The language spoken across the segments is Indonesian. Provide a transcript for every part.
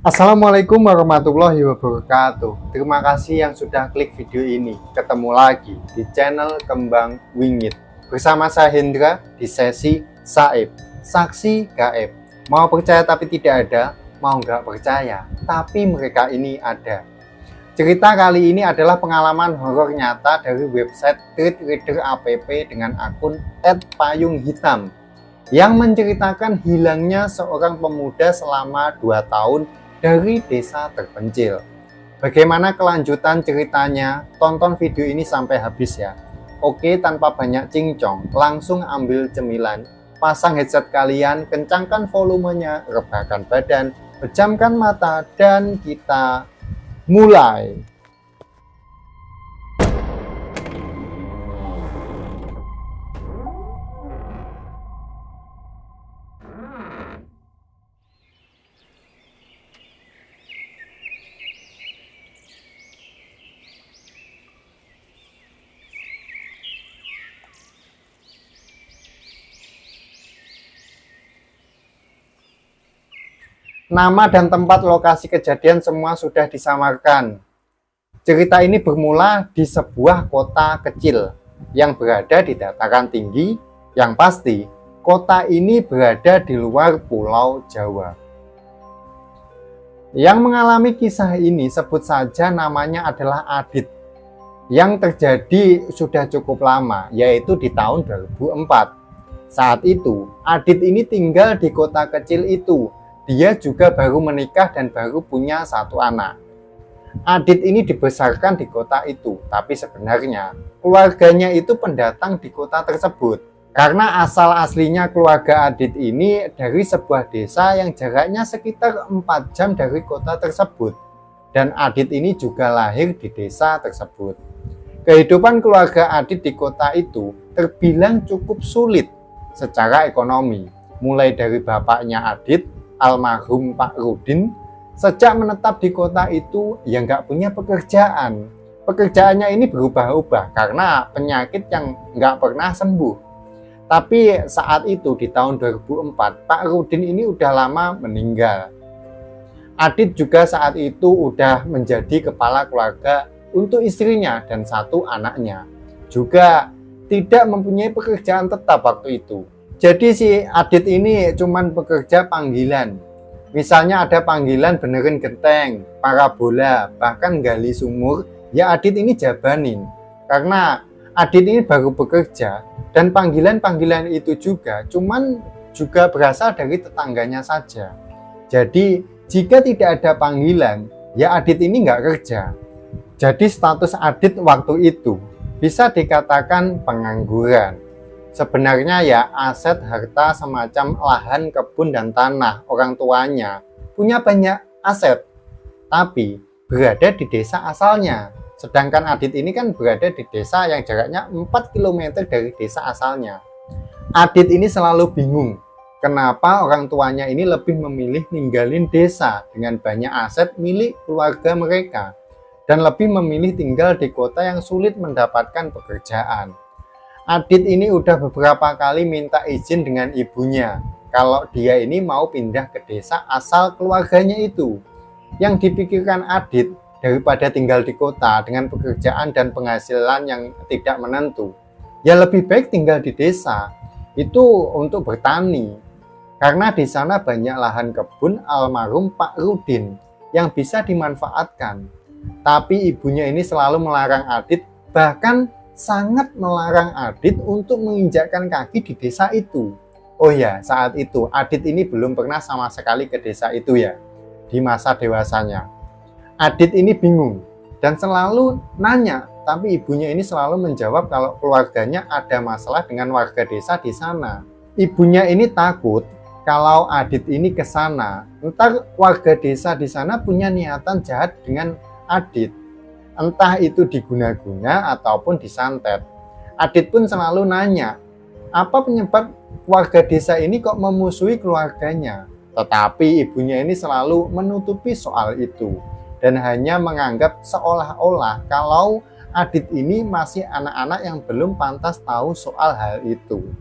Assalamualaikum warahmatullahi wabarakatuh. Terima kasih yang sudah klik video ini. Ketemu lagi di channel Kembang Wingit. Bersama saya Hendra di sesi Saib, Saksi Gaib. Mau percaya tapi tidak ada, mau nggak percaya, tapi mereka ini ada. Cerita kali ini adalah pengalaman horor nyata dari website Thread Reader app dengan akun @payunghitam yang menceritakan hilangnya seorang pemuda selama 2 tahun dari desa terpencil. Bagaimana kelanjutan ceritanya? Tonton video ini sampai habis ya. Oke, tanpa banyak cincong, langsung ambil cemilan, pasang headset kalian, kencangkan volumenya, rebahkan badan, pejamkan mata, dan kita mulai. Nama dan tempat lokasi kejadian semua sudah disamarkan. Cerita ini bermula di sebuah kota kecil yang berada di dataran tinggi. Yang pasti, kota ini berada di luar Pulau Jawa. Yang mengalami kisah ini sebut saja namanya adalah Adit. Yang terjadi sudah cukup lama, yaitu di tahun 2004. Saat itu, Adit ini tinggal di kota kecil itu. Dia juga baru menikah dan baru punya 1 anak. Adit ini dibesarkan di kota itu, tapi sebenarnya keluarganya itu pendatang di kota tersebut. Karena asal aslinya keluarga Adit ini dari sebuah desa yang jaraknya sekitar 4 jam dari kota tersebut. Dan Adit ini juga lahir di desa tersebut. Kehidupan keluarga Adit di kota itu terbilang cukup sulit secara ekonomi. Mulai dari bapaknya Adit, almarhum Pak Rudin, sejak menetap di kota itu ya nggak punya pekerjaan. Pekerjaannya ini berubah-ubah karena penyakit yang nggak pernah sembuh. Tapi saat itu di tahun 2004, Pak Rudin ini udah lama meninggal. Adit juga saat itu udah menjadi kepala keluarga untuk istrinya dan 1 anaknya. Juga tidak mempunyai pekerjaan tetap waktu itu. Jadi si Adit ini cuman pekerja panggilan. Misalnya ada panggilan benerin genteng, parabola, bahkan gali sumur, ya Adit ini jabanin. Karena Adit ini baru bekerja dan panggilan-panggilan itu juga berasal dari tetangganya saja. Jadi jika tidak ada panggilan, ya Adit ini nggak kerja. Jadi status Adit waktu itu bisa dikatakan pengangguran. Sebenarnya ya aset harta semacam lahan, kebun, dan tanah orang tuanya punya banyak aset, tapi berada di desa asalnya. Sedangkan Adit ini kan berada di desa yang jaraknya 4 km dari desa asalnya. Adit ini selalu bingung kenapa orang tuanya ini lebih memilih ninggalin desa dengan banyak aset milik keluarga mereka dan lebih memilih tinggal di kota yang sulit mendapatkan pekerjaan. Adit ini udah beberapa kali minta izin dengan ibunya kalau dia ini mau pindah ke desa asal keluarganya itu. Yang dipikirkan Adit, daripada tinggal di kota dengan pekerjaan dan penghasilan yang tidak menentu, ya lebih baik tinggal di desa itu untuk bertani. Karena di sana banyak lahan kebun almarhum Pak Rudin yang bisa dimanfaatkan. Tapi ibunya ini selalu melarang Adit, bahkan sangat melarang Adit untuk menginjakkan kaki di desa itu. Oh ya, saat itu Adit ini belum pernah sama sekali ke desa itu ya, di masa dewasanya. Adit ini bingung dan selalu nanya, tapi ibunya ini selalu menjawab kalau keluarganya ada masalah dengan warga desa di sana. Ibunya ini takut kalau Adit ini ke sana, ntar warga desa di sana punya niatan jahat dengan Adit. Entah itu diguna-guna ataupun disantet. Adit pun selalu nanya, apa penyebab warga desa ini kok memusuhi keluarganya? Tetapi ibunya ini selalu menutupi soal itu dan hanya menganggap seolah-olah kalau Adit ini masih anak-anak yang belum pantas tahu soal hal itu.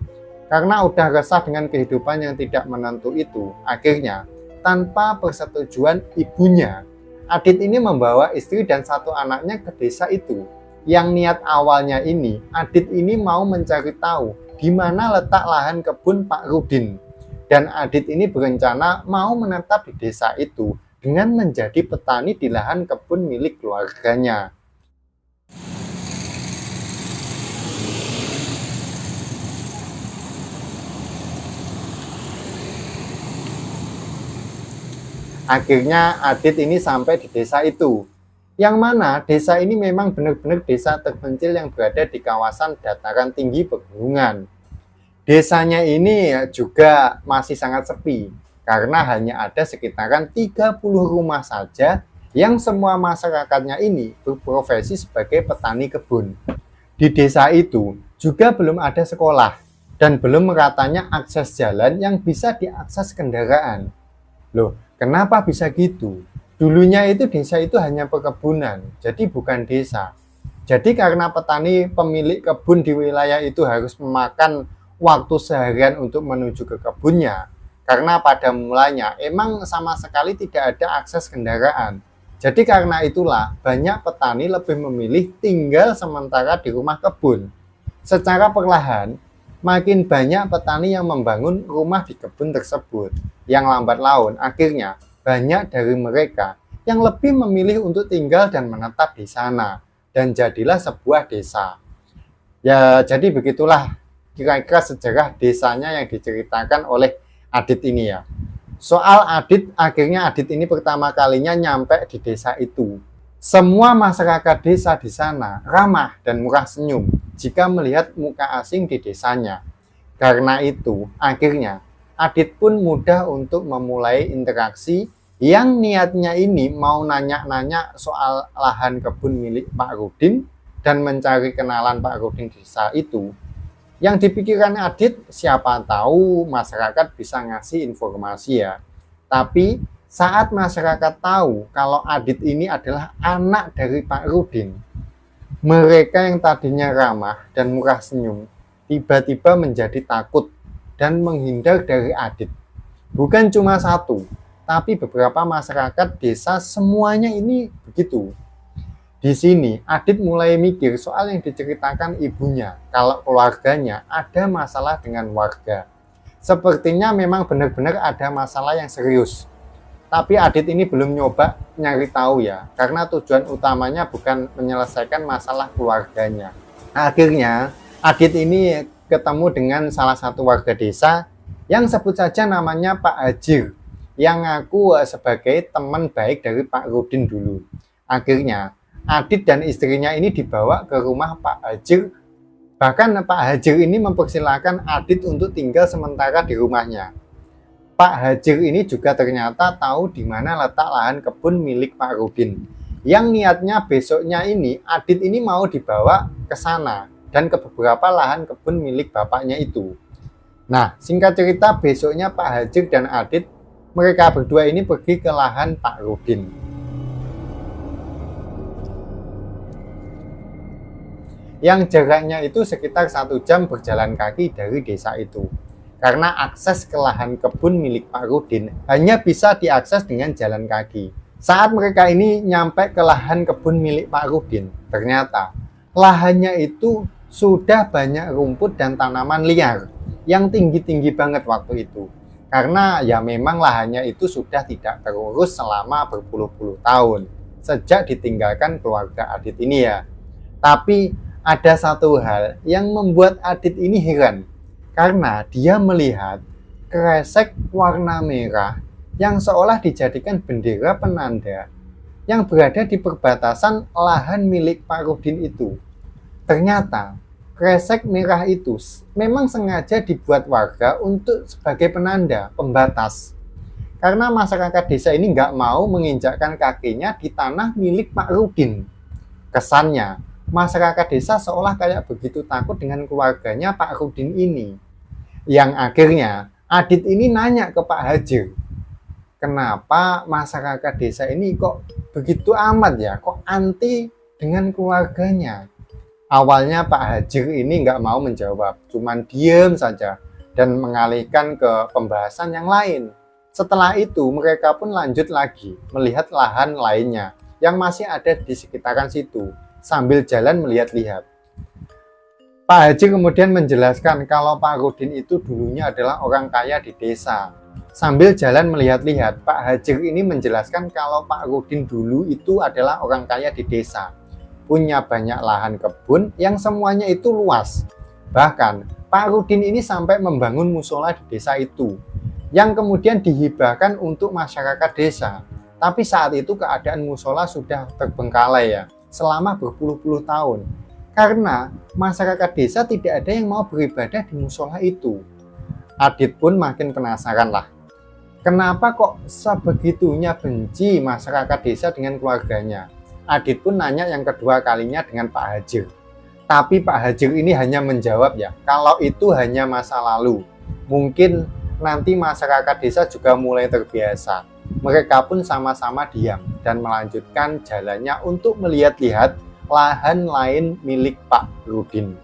Karena udah resah dengan kehidupan yang tidak menentu itu, akhirnya tanpa persetujuan ibunya. Adit ini membawa istri dan 1 anaknya ke desa itu. Yang niat awalnya ini, Adit ini mau mencari tahu di mana letak lahan kebun Pak Rudin. Dan Adit ini berencana mau menetap di desa itu dengan menjadi petani di lahan kebun milik keluarganya. Akhirnya Adit ini sampai di desa itu. Yang mana desa ini memang benar-benar desa terpencil yang berada di kawasan dataran tinggi pegunungan. Desanya ini juga masih sangat sepi karena hanya ada sekitaran 30 rumah saja yang semua masyarakatnya ini berprofesi sebagai petani kebun. Di desa itu juga belum ada sekolah dan belum meratanya akses jalan yang bisa diakses kendaraan. Loh, kenapa bisa gitu? Dulunya itu desa itu hanya perkebunan, jadi bukan desa. Jadi karena petani pemilik kebun di wilayah itu harus memakan waktu seharian untuk menuju ke kebunnya, karena pada mulanya emang sama sekali tidak ada akses kendaraan. Jadi karena itulah banyak petani lebih memilih tinggal sementara di rumah kebun. Secara perlahan, makin banyak petani yang membangun rumah di kebun tersebut. Yang lambat laun, akhirnya banyak dari mereka yang lebih memilih untuk tinggal dan menetap di sana. Dan jadilah sebuah desa. Ya, jadi begitulah kira-kira sejarah desanya yang diceritakan oleh Adit ini ya. Soal Adit, akhirnya Adit ini pertama kalinya nyampe di desa itu. Semua masyarakat desa di sana ramah dan murah senyum jika melihat muka asing di desanya. Karena itu, akhirnya Adit pun mudah untuk memulai interaksi yang niatnya ini mau nanya-nanya soal lahan kebun milik Pak Rudin dan mencari kenalan Pak Rudin di desa itu. Yang dipikirkan Adit, siapa tahu masyarakat bisa ngasih informasi ya. Tapi saat masyarakat tahu kalau Adit ini adalah anak dari Pak Rudin, mereka yang tadinya ramah dan murah senyum, tiba-tiba menjadi takut dan menghindar dari Adit. Bukan cuma satu, tapi beberapa masyarakat desa semuanya ini begitu. Di sini, Adit mulai mikir soal yang diceritakan ibunya, kalau keluarganya ada masalah dengan warga. Sepertinya memang benar-benar ada masalah yang serius. Tapi Adit ini belum nyoba nyari tahu ya, karena tujuan utamanya bukan menyelesaikan masalah keluarganya. Akhirnya, Adit ini ketemu dengan salah satu warga desa yang sebut saja namanya Pak Hajir, yang ngaku sebagai teman baik dari Pak Rudin dulu. Akhirnya, Adit dan istrinya ini dibawa ke rumah Pak Hajir. Bahkan Pak Hajir ini mempersilahkan Adit untuk tinggal sementara di rumahnya. Pak Hajir ini juga ternyata tahu di mana letak lahan kebun milik Pak Rudin. Yang niatnya besoknya ini Adit ini mau dibawa ke sana dan ke beberapa lahan kebun milik bapaknya itu. Nah, singkat cerita besoknya Pak Hajir dan Adit, mereka berdua ini pergi ke lahan Pak Rudin. Yang jaraknya itu sekitar 1 jam berjalan kaki dari desa itu. Karena akses ke lahan kebun milik Pak Rudin hanya bisa diakses dengan jalan kaki. Saat mereka ini nyampe ke lahan kebun milik Pak Rudin, ternyata lahannya itu sudah banyak rumput dan tanaman liar yang tinggi-tinggi banget waktu itu. Karena ya memang lahannya itu sudah tidak terurus selama berpuluh-puluh tahun sejak ditinggalkan keluarga Adit ini ya. Tapi ada satu hal yang membuat Adit ini heran, karena dia melihat kresek warna merah yang seolah dijadikan bendera penanda yang berada di perbatasan lahan milik Pak Rudin itu. Ternyata kresek merah itu memang sengaja dibuat warga untuk sebagai penanda pembatas. Karena masyarakat desa ini nggak mau menginjakkan kakinya di tanah milik Pak Rudin. Kesannya, masyarakat desa seolah kayak begitu takut dengan keluarganya Pak Rudin ini. Yang akhirnya Adit ini nanya ke Pak Hajir, kenapa masyarakat desa ini kok begitu amat ya, kok anti dengan keluarganya. Awalnya Pak Hajir ini nggak mau menjawab, cuman diem saja dan mengalihkan ke pembahasan yang lain. Setelah itu mereka pun lanjut lagi melihat lahan lainnya yang masih ada di sekitaran situ sambil jalan melihat-lihat. Pak Haji kemudian menjelaskan kalau Pak Rudin itu dulunya adalah orang kaya di desa. Sambil jalan melihat-lihat, Pak Hajir ini menjelaskan kalau Pak Rudin dulu itu adalah orang kaya di desa. Punya banyak lahan kebun yang semuanya itu luas. Bahkan, Pak Rudin ini sampai membangun musola di desa itu, yang kemudian dihibahkan untuk masyarakat desa. Tapi saat itu keadaan musola sudah terbengkalai ya, selama berpuluh-puluh tahun. Karena masyarakat desa tidak ada yang mau beribadah di musola itu. Adit pun makin penasaran lah. Kenapa kok sebegitunya benci masyarakat desa dengan keluarganya? Adit pun nanya yang kedua kalinya dengan Pak Hajir. Tapi Pak Hajir ini hanya menjawab ya, kalau itu hanya masa lalu. Mungkin nanti masyarakat desa juga mulai terbiasa. Mereka pun sama-sama diam dan melanjutkan jalannya untuk melihat-lihat lahan lain milik Pak Rudin.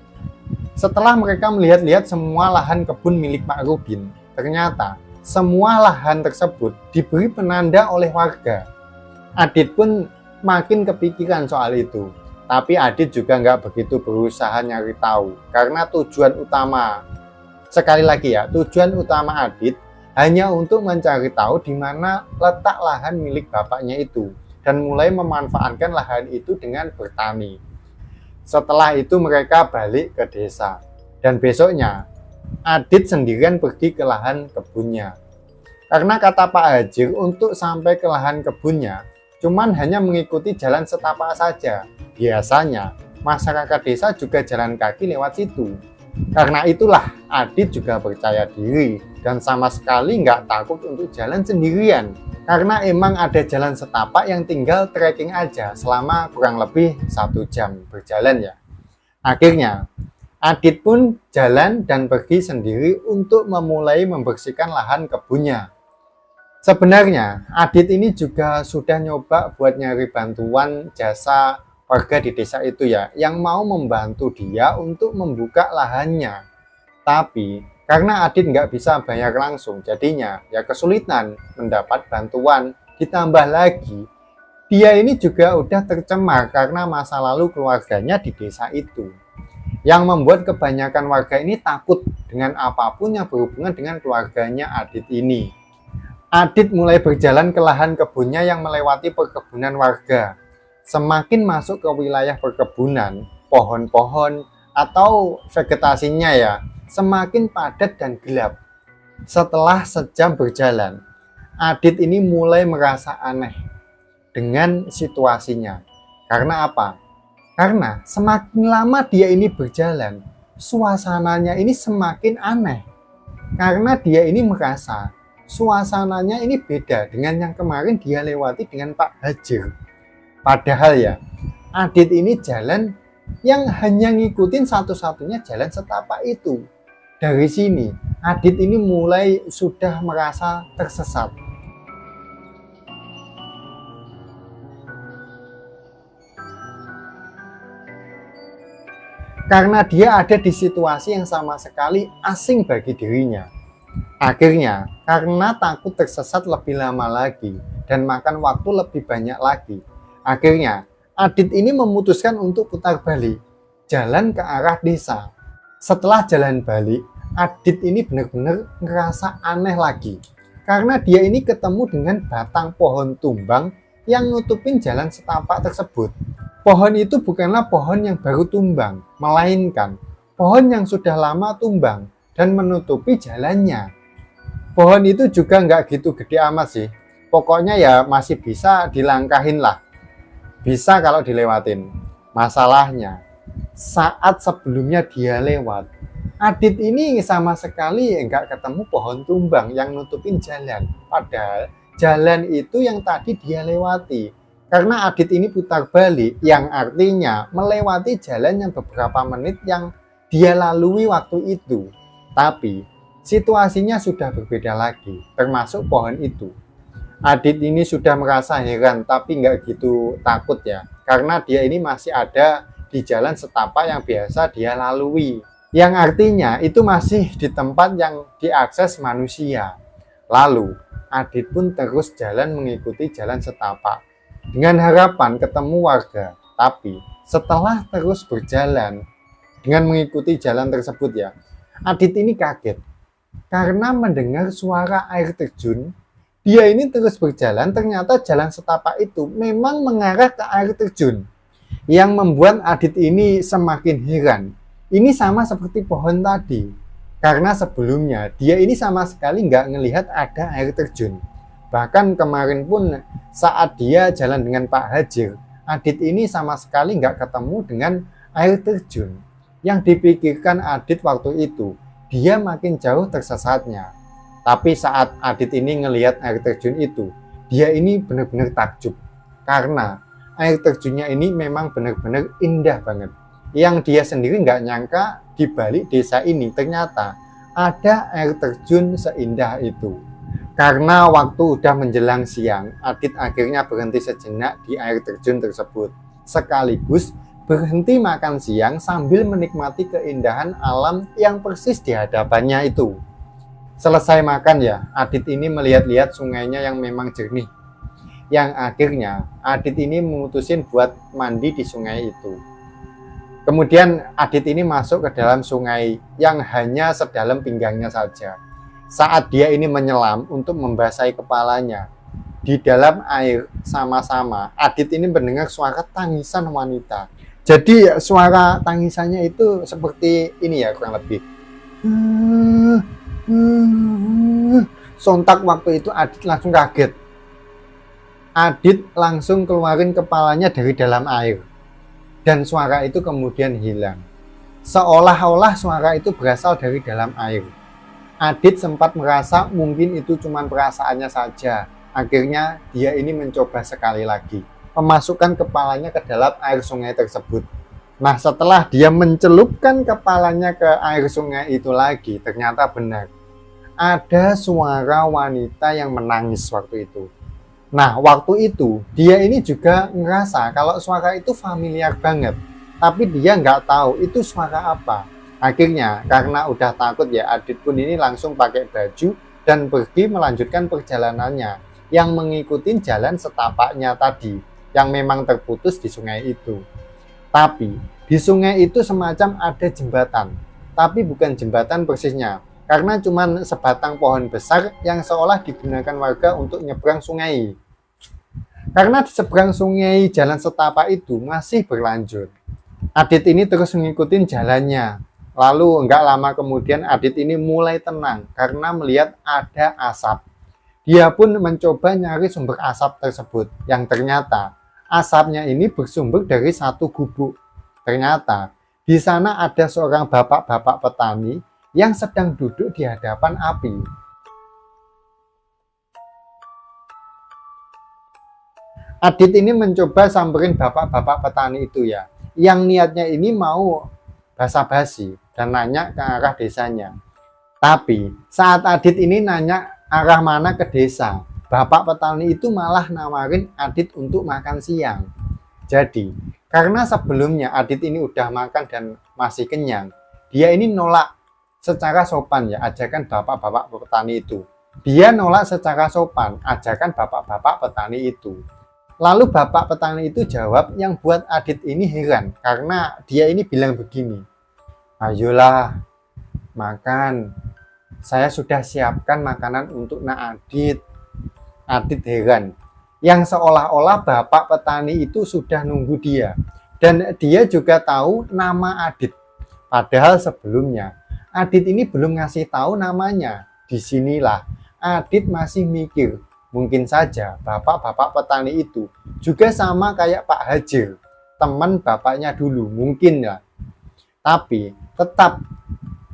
Setelah mereka melihat-lihat semua lahan kebun milik Pak Rudin, ternyata semua lahan tersebut diberi penanda oleh warga. Adit pun makin kepikiran soal itu. Tapi Adit juga nggak begitu berusaha nyari tahu. Karena tujuan utama, sekali lagi ya, tujuan utama Adit hanya untuk mencari tahu di mana letak lahan milik bapaknya itu. Dan mulai memanfaatkan lahan itu dengan bertani. Setelah itu mereka balik ke desa. Dan besoknya, Adit sendirian pergi ke lahan kebunnya. Karena kata Pak Hajir untuk sampai ke lahan kebunnya, cuman hanya mengikuti jalan setapak saja. Biasanya, masyarakat desa juga jalan kaki lewat situ. Karena itulah, Adit juga percaya diri dan sama sekali nggak takut untuk jalan sendirian. Karena emang ada jalan setapak yang tinggal trekking aja selama kurang lebih 1 jam berjalan ya. Akhirnya, Adit pun jalan dan pergi sendiri untuk memulai membersihkan lahan kebunnya. Sebenarnya, Adit ini juga sudah nyoba buat nyari bantuan jasa warga di desa itu ya, yang mau membantu dia untuk membuka lahannya. Tapi, karena Adit nggak bisa bayar langsung, jadinya ya kesulitan mendapat bantuan. Ditambah lagi, dia ini juga udah tercemar karena masa lalu keluarganya di desa itu. Yang membuat kebanyakan warga ini takut dengan apapun yang berhubungan dengan keluarganya Adit ini. Adit mulai berjalan ke lahan kebunnya yang melewati perkebunan warga. Semakin masuk ke wilayah perkebunan, pohon-pohon atau vegetasinya ya, semakin padat dan gelap. Setelah sejam berjalan, Adit ini mulai merasa aneh dengan situasinya. Karena apa? Karena semakin lama dia ini berjalan, suasananya ini semakin aneh. Karena dia ini merasa suasananya ini beda dengan yang kemarin dia lewati dengan Pak Hajir. Padahal ya, Adit ini jalan yang hanya ngikutin satu-satunya jalan setapak itu. Dari sini, Adit ini mulai sudah merasa tersesat. Karena dia ada di situasi yang sama sekali asing bagi dirinya. Akhirnya, karena takut tersesat lebih lama lagi dan makan waktu lebih banyak lagi, akhirnya Adit ini memutuskan untuk putar balik, jalan ke arah desa. Setelah jalan balik, Adit ini benar-benar ngerasa aneh lagi. Karena dia ini ketemu dengan batang pohon tumbang yang nutupin jalan setapak tersebut. Pohon itu bukanlah pohon yang baru tumbang, melainkan pohon yang sudah lama tumbang dan menutupi jalannya. Pohon itu juga nggak gitu gede amat sih. Pokoknya ya masih bisa dilangkahin lah. Bisa kalau dilewatin. Masalahnya, saat sebelumnya dia lewat, Adit ini sama sekali nggak ketemu pohon tumbang yang nutupin jalan. Padahal jalan itu yang tadi dia lewati. Karena Adit ini putar balik, yang artinya melewati jalan yang beberapa menit yang dia lalui waktu itu. Tapi situasinya sudah berbeda lagi, termasuk pohon itu. Adit ini sudah merasa heran, tapi nggak gitu takut ya. Karena dia ini masih ada di jalan setapak yang biasa dia lalui. Yang artinya itu masih di tempat yang diakses manusia. Lalu, Adit pun terus jalan mengikuti jalan setapak dengan harapan ketemu warga. Tapi setelah terus berjalan dengan mengikuti jalan tersebut ya, Adit ini kaget karena mendengar suara air terjun. Dia ini terus berjalan, ternyata jalan setapak itu memang mengarah ke air terjun. Yang membuat Adit ini semakin heran. Ini sama seperti pohon tadi. Karena sebelumnya dia ini sama sekali nggak ngelihat ada air terjun. Bahkan kemarin pun saat dia jalan dengan Pak Hajir, Adit ini sama sekali nggak ketemu dengan air terjun. Yang dipikirkan Adit waktu itu, dia makin jauh tersesatnya. Tapi saat Adit ini ngelihat air terjun itu, dia ini benar-benar takjub. Karena air terjunnya ini memang benar-benar indah banget. Yang dia sendiri nggak nyangka di balik desa ini ternyata ada air terjun seindah itu. Karena waktu udah menjelang siang, Adit akhirnya berhenti sejenak di air terjun tersebut. Sekaligus berhenti makan siang sambil menikmati keindahan alam yang persis di hadapannya itu. Selesai makan ya, Adit ini melihat-lihat sungainya yang memang jernih. Yang akhirnya Adit ini memutusin buat mandi di sungai itu. Kemudian Adit ini masuk ke dalam sungai yang hanya sedalam pinggangnya saja. Saat dia ini menyelam untuk membasahi kepalanya, di dalam air sama-sama Adit ini mendengar suara tangisan wanita. Jadi suara tangisannya itu seperti ini ya, kurang lebih. Sontak waktu itu Adit langsung kaget. Adit langsung keluarin kepalanya dari dalam air. Dan suara itu kemudian hilang. Seolah-olah suara itu berasal dari dalam air. Adit sempat merasa mungkin itu cuma perasaannya saja. Akhirnya dia ini mencoba sekali lagi memasukkan kepalanya ke dalam air sungai tersebut. Nah, setelah dia mencelupkan kepalanya ke air sungai itu lagi, ternyata benar. Ada suara wanita yang menangis waktu itu. Nah, waktu itu dia ini juga ngerasa kalau suara itu familiar banget. Tapi dia nggak tahu itu suara apa. Akhirnya, karena udah takut ya, Adit pun ini langsung pakai baju dan pergi melanjutkan perjalanannya yang mengikuti jalan setapaknya tadi, yang memang terputus di sungai itu. Tapi di sungai itu semacam ada jembatan, tapi bukan jembatan persisnya, karena cuma sebatang pohon besar yang seolah digunakan warga untuk nyebrang sungai. Karena di seberang sungai jalan setapak itu masih berlanjut. Adit ini terus mengikuti jalannya. Lalu enggak lama kemudian Adit ini mulai tenang karena melihat ada asap. Dia pun mencoba nyari sumber asap tersebut, yang ternyata asapnya ini bersumber dari satu gubuk. Ternyata di sana ada seorang bapak-bapak petani yang sedang duduk di hadapan api. Adit ini mencoba samperin bapak-bapak petani itu ya, yang niatnya ini mau basa-basi dan nanya ke arah desanya. Tapi saat Adit ini nanya arah mana ke desa, bapak petani itu malah nawarin Adit untuk makan siang. Jadi karena sebelumnya Adit ini udah makan dan masih kenyang, dia ini nolak secara sopan ya ajakan bapak-bapak petani itu. Dia nolak secara sopan ajakan bapak-bapak petani itu. Lalu bapak petani itu jawab yang buat Adit ini heran karena dia ini bilang begini, ayolah makan, saya sudah siapkan makanan untuk Nak Adit. Adit heran, yang seolah-olah bapak petani itu sudah nunggu dia. Dan dia juga tahu nama Adit. Padahal sebelumnya Adit ini belum ngasih tahu namanya. Disinilah Adit masih mikir, mungkin saja bapak-bapak petani itu juga sama kayak Pak Hajir, teman bapaknya dulu, mungkin ya. Tapi tetap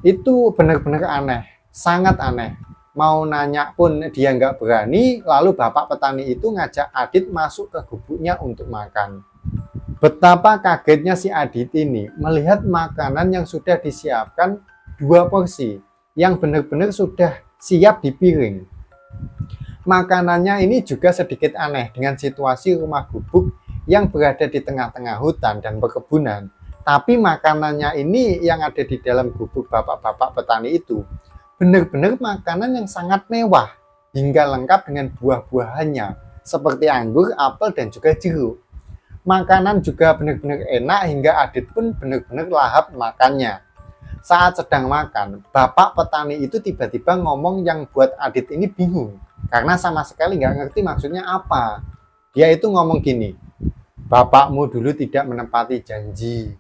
itu benar-benar aneh, sangat aneh. Mau nanya pun dia nggak berani, lalu bapak petani itu ngajak Adit masuk ke gubuknya untuk makan. Betapa kagetnya si Adit ini melihat makanan yang sudah disiapkan 2 porsi, yang benar-benar sudah siap di piring. Makanannya ini juga sedikit aneh dengan situasi rumah gubuk yang berada di tengah-tengah hutan dan perkebunan. Tapi makanannya ini yang ada di dalam gubuk bapak-bapak petani itu benar-benar makanan yang sangat mewah. hingga lengkap dengan buah-buahannya seperti anggur, apel, dan juga jeruk. Makanan juga benar-benar enak hingga Adit pun benar-benar lahap makannya. Saat sedang makan, bapak petani itu tiba-tiba ngomong yang buat Adit ini bingung karena sama sekali nggak ngerti maksudnya apa. Dia itu ngomong gini, bapakmu dulu tidak menepati janji.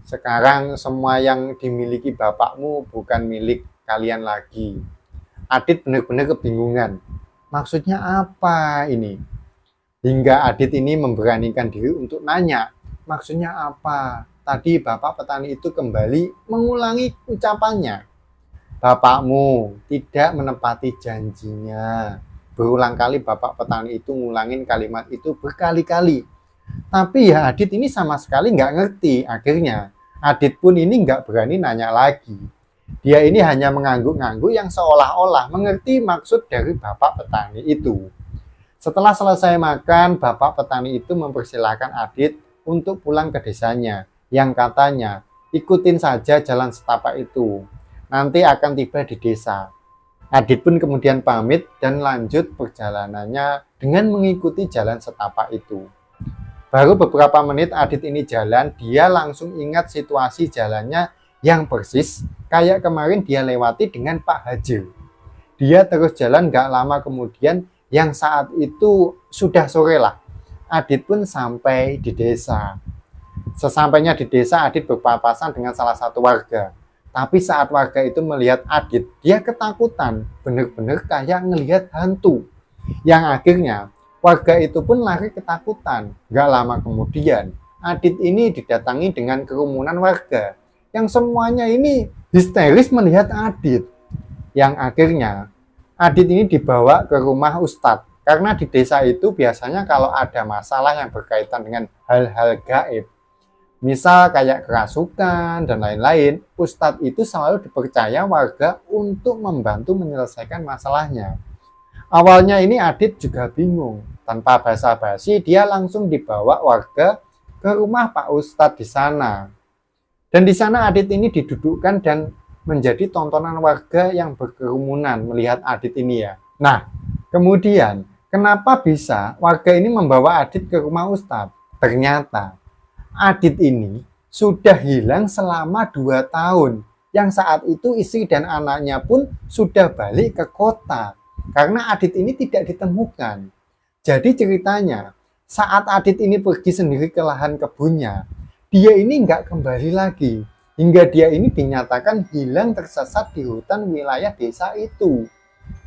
Sekarang semua yang dimiliki bapakmu bukan milik kalian lagi. Adit benar-benar kebingungan. Maksudnya apa ini? Hingga Adit ini memberanikan diri untuk nanya, maksudnya apa? Tadi bapak petani itu kembali mengulangi ucapannya. Bapakmu tidak menepati janjinya. Berulang kali bapak petani itu ngulangin kalimat itu berkali-kali. Tapi ya Adit ini sama sekali nggak ngerti. Akhirnya Adit pun ini nggak berani nanya lagi. Dia ini hanya mengangguk-angguk yang seolah-olah mengerti maksud dari bapak petani itu. Setelah selesai makan, bapak petani itu mempersilahkan Adit untuk pulang ke desanya. Yang katanya, ikutin saja jalan setapak itu. Nanti akan tiba di desa. Adit pun kemudian pamit dan lanjut perjalanannya dengan mengikuti jalan setapak itu. Baru beberapa menit Adit ini jalan, dia langsung ingat situasi jalannya yang persis kayak kemarin dia lewati dengan Pak Hajir. Dia terus jalan gak lama kemudian, yang saat itu sudah sore lah. Adit pun sampai di desa. Sesampainya di desa, Adit berpapasan dengan salah satu warga. Tapi saat warga itu melihat Adit, dia ketakutan, bener-bener kayak ngelihat hantu. Yang akhirnya warga itu pun lari ketakutan. Gak lama kemudian, Adit ini didatangi dengan kerumunan warga yang semuanya ini histeris melihat Adit. Yang akhirnya Adit ini dibawa ke rumah Ustadz, karena di desa itu biasanya kalau ada masalah yang berkaitan dengan hal-hal gaib, misal kayak kerasukan dan lain-lain, Ustadz itu selalu dipercaya warga untuk membantu menyelesaikan masalahnya. Awalnya ini Adit juga bingung, tanpa basa-basi dia langsung dibawa warga ke rumah Pak Ustadz di sana. Dan di sana Adit ini didudukkan dan menjadi tontonan warga yang berkerumunan melihat Adit ini ya. Nah, kemudian kenapa bisa warga ini membawa Adit ke rumah Ustadz? Ternyata Adit ini sudah hilang selama 2 tahun. Yang saat itu istri dan anaknya pun sudah balik ke kota. Karena Adit ini tidak ditemukan. Jadi ceritanya, saat Adit ini pergi sendiri ke lahan kebunnya, dia ini nggak kembali lagi. Hingga dia ini dinyatakan hilang tersesat di hutan wilayah desa itu.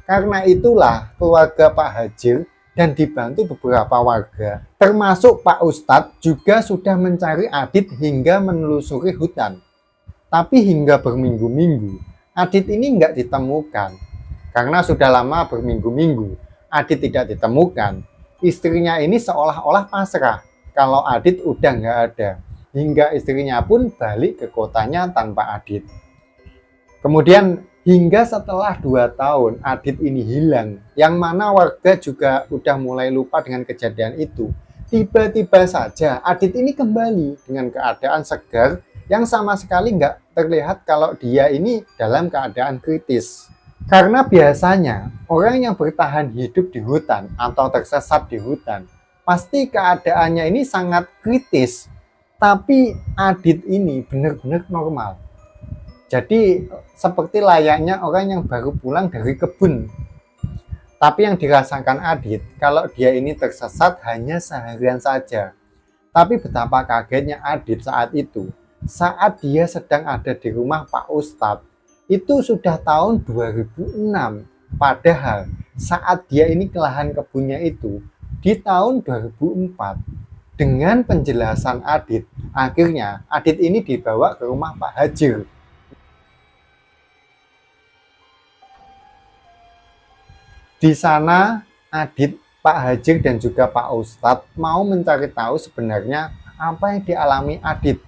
Karena itulah keluarga Pak Hajir dan dibantu beberapa warga, termasuk Pak Ustadz juga sudah mencari Adit hingga menelusuri hutan. Tapi hingga berminggu-minggu, Adit ini nggak ditemukan. Karena sudah lama berminggu-minggu, Adit tidak ditemukan. Istrinya ini seolah-olah pasrah kalau Adit udah nggak ada. Hingga istrinya pun balik ke kotanya tanpa Adit. Kemudian hingga setelah 2 tahun Adit ini hilang, yang mana warga juga udah mulai lupa dengan kejadian itu. Tiba-tiba saja Adit ini kembali dengan keadaan segar yang sama sekali nggak terlihat kalau dia ini dalam keadaan kritis. Karena biasanya orang yang bertahan hidup di hutan atau tersesat di hutan, pasti keadaannya ini sangat kritis. Tapi Adit ini benar-benar normal. Jadi seperti layaknya orang yang baru pulang dari kebun. Tapi yang dirasakan Adit, kalau dia ini tersesat hanya seharian saja. Tapi betapa kagetnya Adit saat itu, saat dia sedang ada di rumah Pak Ustadz, itu sudah tahun 2006. Padahal saat dia ini ke lahan kebunnya itu, di tahun 2004. Dengan penjelasan Adit, akhirnya Adit ini dibawa ke rumah Pak Hajir. Di sana Adit, Pak Hajir dan juga Pak Ustadz mau mencari tahu sebenarnya apa yang dialami Adit.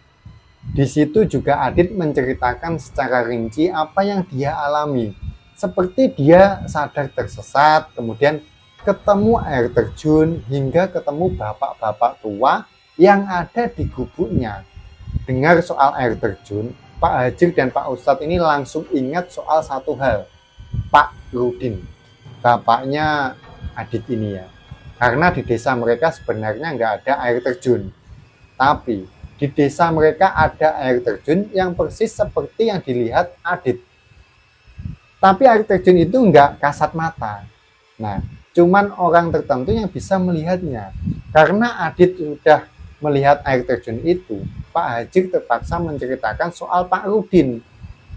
Di situ juga Adit menceritakan secara rinci apa yang dia alami. Seperti dia sadar tersesat, kemudian ketemu air terjun, hingga ketemu bapak-bapak tua yang ada di gubuknya. Dengar soal air terjun, Pak Hajir dan Pak Ustadz ini langsung ingat soal satu hal, Pak Rudin. bapaknya Adit ini ya. Karena di desa mereka sebenarnya nggak ada air terjun. Tapi di desa mereka ada air terjun yang persis seperti yang dilihat Adit. Tapi air terjun itu nggak kasat mata. Nah, cuman orang tertentu yang bisa melihatnya. Karena Adit sudah melihat air terjun itu, Pak Hajir terpaksa menceritakan soal Pak Rudin.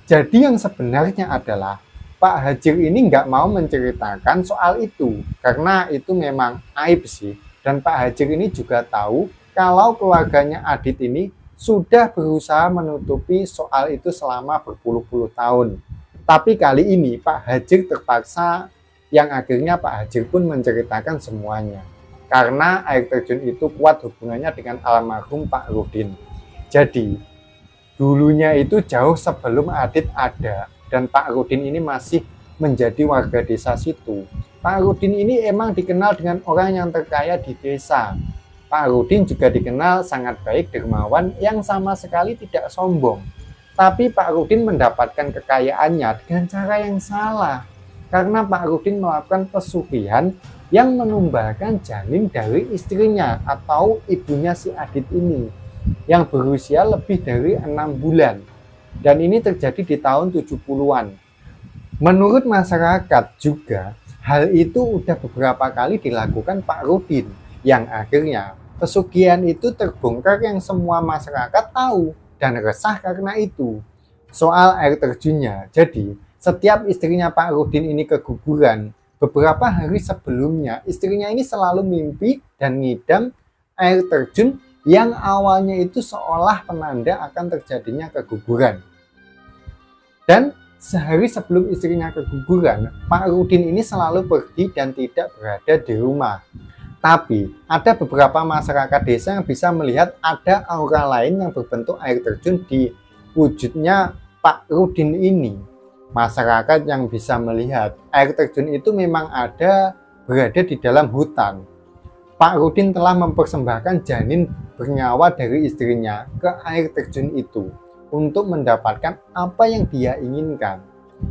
Jadi yang sebenarnya adalah Pak Hajir ini nggak mau menceritakan soal itu, karena itu memang aib sih. Dan Pak Hajir ini juga tahu kalau keluarganya Adit ini sudah berusaha menutupi soal itu selama berpuluh-puluh tahun. Tapi kali ini Pak Hajir terpaksa, yang akhirnya Pak Hajir pun menceritakan semuanya. Karena air terjun itu kuat hubungannya dengan almarhum Pak Rudin. Jadi, dulunya itu jauh sebelum Adit ada, dan Pak Rudin ini masih menjadi warga desa situ. Pak Rudin ini emang dikenal dengan orang yang terkaya di desa. Pak Rudin juga dikenal sangat baik, dermawan, yang sama sekali tidak sombong. Tapi Pak Rudin mendapatkan kekayaannya dengan cara yang salah. Karena Pak Rudin melakukan pesugihan yang menumbalkan janin dari istrinya atau ibunya si Adit ini, yang berusia lebih dari 6 bulan. Dan ini terjadi di tahun 70-an. Menurut masyarakat juga, hal itu udah beberapa kali dilakukan Pak Rudin, yang akhirnya pesugihan itu terbongkar yang semua masyarakat tahu dan resah karena itu. Soal air terjunnya, jadi setiap istrinya Pak Rudin ini keguguran, beberapa hari sebelumnya istrinya ini selalu mimpi dan ngidam air terjun yang awalnya itu seolah penanda akan terjadinya keguguran. Dan sehari sebelum istrinya keguguran, Pak Rudin ini selalu pergi dan tidak berada di rumah. Tapi ada beberapa masyarakat desa yang bisa melihat ada aura lain yang berbentuk air terjun di wujudnya Pak Rudin ini. Masyarakat yang bisa melihat air terjun itu memang ada berada di dalam hutan. Pak Rudin telah mempersembahkan janin bernyawa dari istrinya ke air terjun itu untuk mendapatkan apa yang dia inginkan.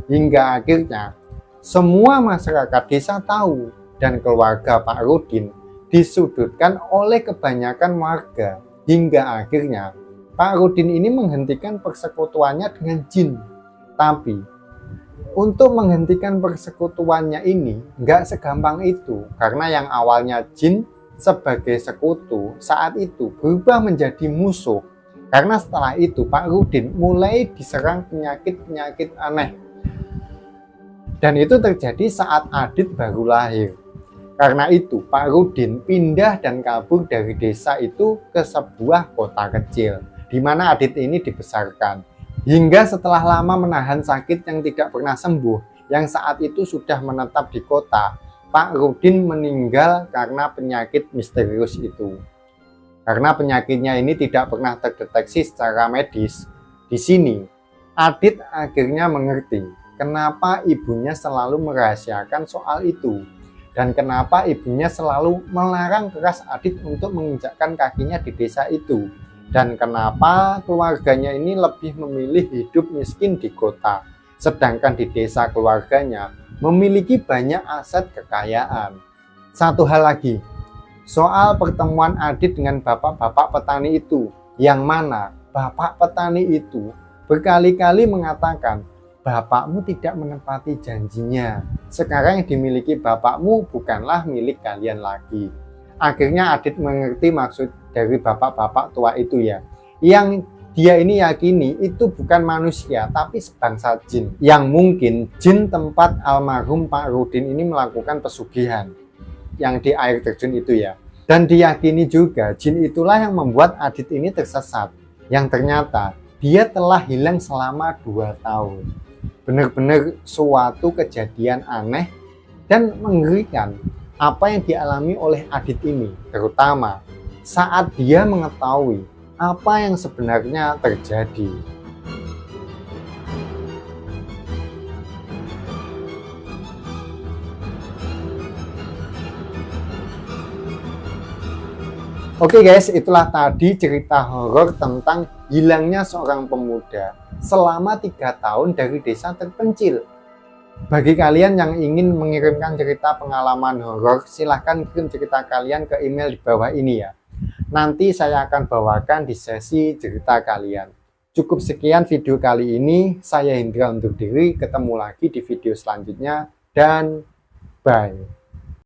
Hingga akhirnya semua masyarakat desa tahu dan keluarga Pak Rudin disudutkan oleh kebanyakan warga. Hingga akhirnya Pak Rudin ini menghentikan persekutuannya dengan jin. Tapi untuk menghentikan persekutuannya ini nggak segampang itu, karena yang awalnya jin sebagai sekutu saat itu berubah menjadi musuh. Karena setelah itu Pak Rudin mulai diserang penyakit-penyakit aneh. Dan itu terjadi saat Adit baru lahir. Karena itu Pak Rudin pindah dan kabur dari desa itu ke sebuah kota kecil, di mana Adit ini dibesarkan. Hingga setelah lama menahan sakit yang tidak pernah sembuh, yang saat itu sudah menetap di kota, Pak Rudin meninggal karena penyakit misterius itu. Karena penyakitnya ini tidak pernah terdeteksi secara medis. Di sini, Adit akhirnya mengerti kenapa ibunya selalu merahasiakan soal itu. Dan kenapa ibunya selalu melarang keras Adit untuk menginjakkan kakinya di desa itu. Dan kenapa keluarganya ini lebih memilih hidup miskin di kota, sedangkan di desa keluarganya memiliki banyak aset kekayaan. Satu hal lagi, soal pertemuan Adit dengan bapak-bapak petani itu, yang mana bapak petani itu berkali-kali mengatakan, bapakmu tidak menepati janjinya. Sekarang yang dimiliki bapakmu bukanlah milik kalian lagi. Akhirnya Adit mengerti maksud dari bapak-bapak tua itu ya. Yang dia ini yakini itu bukan manusia tapi sebangsa jin. Yang mungkin jin tempat almarhum Pak Rudin ini melakukan pesugihan yang di air terjun itu ya. Dan diyakini juga jin itulah yang membuat Adit ini tersesat. Yang ternyata dia telah hilang selama 2 tahun. Benar-benar suatu kejadian aneh dan mengerikan apa yang dialami oleh Adit ini, terutama saat dia mengetahui apa yang sebenarnya terjadi. Oke guys, itulah tadi cerita horor tentang hilangnya seorang pemuda selama 3 tahun dari desa terpencil. Bagi kalian yang ingin mengirimkan cerita pengalaman horor, silahkan kirim cerita kalian ke email di bawah ini ya. Nanti saya akan bawakan di sesi cerita kalian. Cukup sekian video kali ini. Saya Hendra undur diri. Ketemu lagi di video selanjutnya. Dan bye.